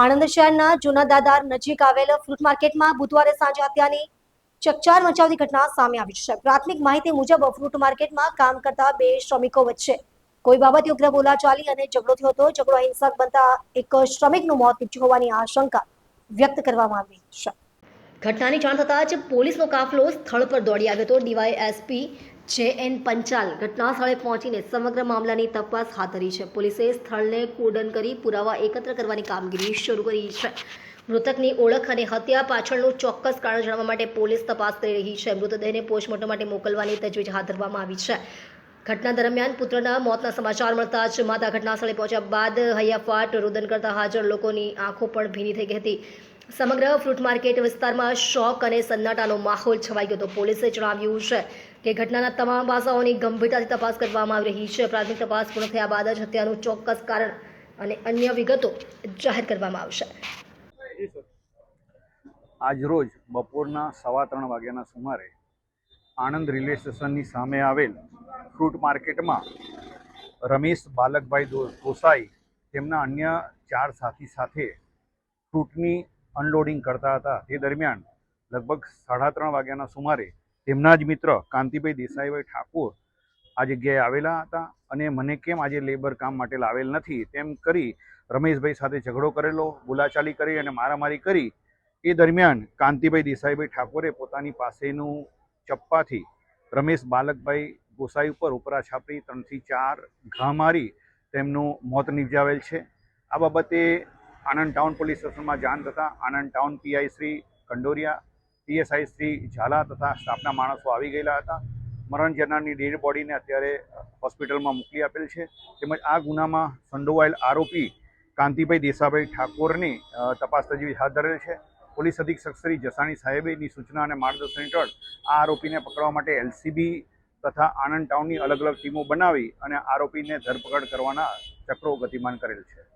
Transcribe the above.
આણંદ શહેરના જૂના દાદર નજીક આવેલ ફ્રૂટ માર્કેટમાં બુધવારે સાંજે હત્યાની ચકચાર મચાવતી ઘટના સામે આવી છે। પ્રાથમિક માહિતી મુજબ ફ્રૂટ માર્કેટમાં કામ કરતા બે શ્રમિકો વચ્ચે કોઈ બાબતે ઉગ્ર બોલાચાલી અને ઝઘડો થયો હતો। ઝઘડો હિંસક બનતા એક શ્રમિકનું મોત નીપજ્યું હોવાની આશંકા વ્યક્ત કરવામાં આવી છે। ઘટનાની જાણ થતાં જ પોલીસનો કાફલો સ્થળ પર દોડી આવ્યો હતો। ડીવાયએસપી જે.એન. પંચાલ ઘટના સ્થળે પહોંચીને સમગ્ર મામલાની તપાસ હાથ ધરી છે। પોલીસે સ્થળને કોર્ડન કરી પુરાવા એકત્ર કરવાની કામગીરી શરૂ કરી છે। મૃતકની ઓળખ અને હત્યા પાછળનું ચોક્કસ કારણ જાણવા માટે પોલીસ તપાસ કરી રહી છે। મૃતદેહને પોસ્ટમોર્ટમ માટે મોકલવાની તજવીજ હાથ ધરવામાં આવી છે। ઘટના દરમિયાન પુત્રના મોતના સમાચાર મળતા જ માતા ઘટના સ્થળે પહોંચ્યા બાદ હૈયાફાટ રુદન કરતા હાજર લોકોની આંખો પણ ભીની થઈ ગઈ હતી। સમગ્ર ફ્રૂટ માર્કેટ વિસ્તારમાં શોક અને સન્નાટાનો માહોલ છવાઈ ગયો હતો। પોલીસે જણાવ્યું છે કે ઘટનાના તમામ પાસાઓની ગંભીરતાથી તપાસ કરવામાં આવી રહી છે। પ્રાથમિક તપાસ પૂર્ણ થયા બાદ જ હત્યાનું ચોક્કસ કારણ અને અન્ય વિગતો જાહેર કરવામાં આવશે। આજરોજ બપોરના 3:15 વાગ્યાના સુમારે આણંદ રેલવે સ્ટેશનની સામે આવેલ ફ્રૂટ માર્કેટમાં રમેશ બાલકભાઈ ગોસાઈ તેમના અન્ય 4 સાથી સાથે ફ્રૂટની અનલોડિંગ કરતા હતા। તે દરમિયાન લગભગ 3:30 વાગ્યાના સુમારે તેમના જ મિત્ર કાંતિભાઈ દેસાઈભાઈ ઠાકોર આ જગ્યાએ આવેલા હતા અને મને કેમ આજે લેબર કામ માટે લાવેલ નથી તેમ કરી રમેશભાઈ સાથે ઝઘડો કરેલો, બોલાચાલી કરી અને મારામારી કરી। એ દરમિયાન કાંતિભાઈ દેસાઈભાઈ ઠાકોરે પોતાની પાસેનું ચપ્પાથી રમેશ બાલકભાઈ ગોસાઈ ઉપર ઉપરા છાપરી 3 થી 4 ઘા મારી તેમનું મોત નિપજાવેલ છે। આ બાબતે આણંદ ટાઉન પોલીસ સ્ટેશનમાં જાણ થતાં Anand town PI Shri Kandoriya, PSI Shri Jhala તથા સ્ટાફના માણસો આવી ગયેલા હતા। મરણ જનારની ડેડ બોડીને અત્યારે હોસ્પિટલમાં મોકલી આપેલ છે। તેમજ આ ગુનામાં સંડોવાયેલ આરોપી કાંતિભાઈ દેસાઈભાઈ ઠાકોરની તપાસ તજવીજ હાથ ધરેલ છે। પોલીસ અધિક્ષક શ્રી જસાણી સાહેબની સૂચના અને માર્ગદર્શન હેઠળ આ આરોપીને પકડવા માટે એલસીબી તથા આણંદ ટાઉનની અલગ અલગ ટીમો બનાવી અને આરોપીને ધરપકડ કરવાના ચક્રો ગતિમાન કરેલ છે।